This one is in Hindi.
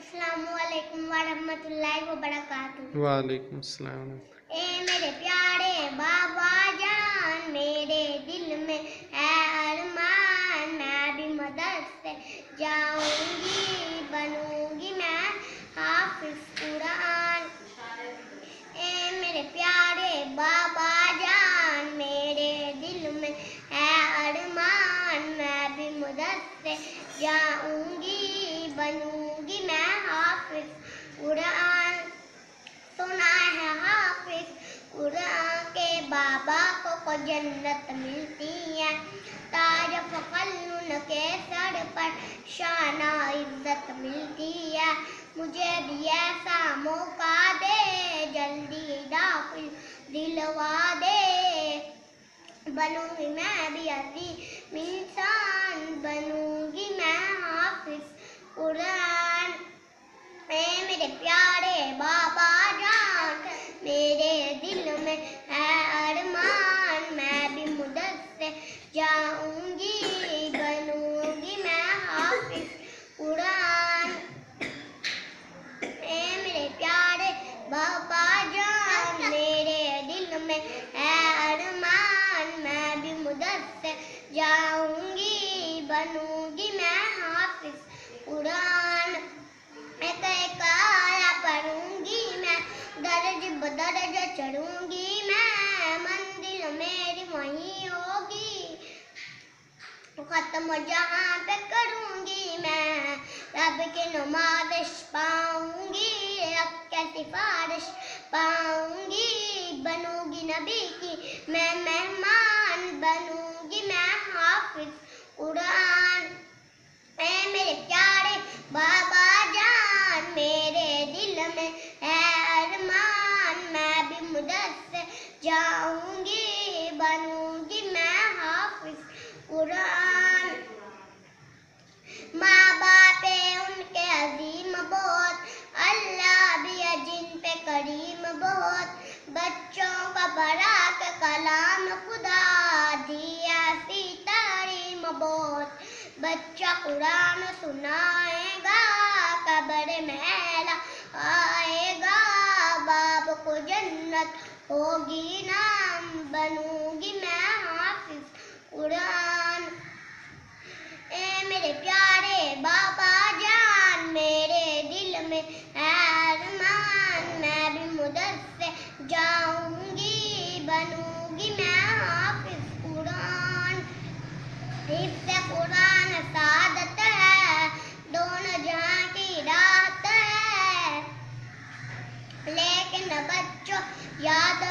अस्सलामुअलैकुम वरहमतुल्लाहि वबरकातुहू। वालेकुम अस्सलाम। ए मेरे प्यारे बाबा जान, मेरे दिल में है अरमान, मैं भी मदरसे जाऊंगी, बनूंगी मैं हाफिज कुरान। ए मेरे प्यारे बाबा जान, मेरे दिल में है अरमान, मैं भी मदरसे जाऊंगी, बनूंगी मैं हाफिज कुरान। सुना है हाफिज कुरान के बाबा को जन्नत मिलती है, ताज फखलुन के सर पर शाना इज्जत मिलती है। मुझे भी ऐसा मौका दे, जल्दी दाखिल दिलवा दे, बनूंगी मैं भी अजीम इंसान, बनूंगी मैं हाफिज कुरान। ए मेरे प्यारे बाबा जान, मेरे दिल में है अरमान, मैं भी मदरसे जाऊंगी, बनूंगी मैं हाफिज कुरान। ए मेरे प्यारे बाबा जान, मेरे दिल में है अरमान, मैं भी मदरसे जाऊंगी, बनूंगी मैं हाफिज कुरान। एक आया पढ़ूंगी मैं, दर्ज बदर्ज चढ़ूंगी मैं, मंजिल मेरी वहीं होगी, खत्म जहाँ पे करूंगी मैं, रब की नुमाइश पाऊंगी, रब की सिफारिश पाऊंगी, बनूंगी नबी की मैं मेहमान, बनूंगी मैं हाफिज कुरान। ए मेरे प्यारे बाबा जान, मेरे दिल में है अरमान, मैं भी मदरसे जाऊंगी, बनूंगी मैं हाफिज कुरान। माँ बाप उनके अजीम बहुत, अल्लाह भी है जिन पे करीम बहुत, बच्चों का बड़ा के कलाम खुदा दिया सी तारीम बहुत। बच्चा कुरान सुनाएगा, कब्र में ऐला आएगा, बाप को जन्नत होगी नाम, बनूंगी मैं हाफिज कुरान। ए मेरे प्यारे बाबा जान, मेरे दिल में है अरमान, मैं भी मदरसे जाऊंगी, बनूंगी मैं हाफिज कुरान। हिफ्ज़ कुरान सादत है, दोनों जहां की राहत है, लेकिन बच्चों याद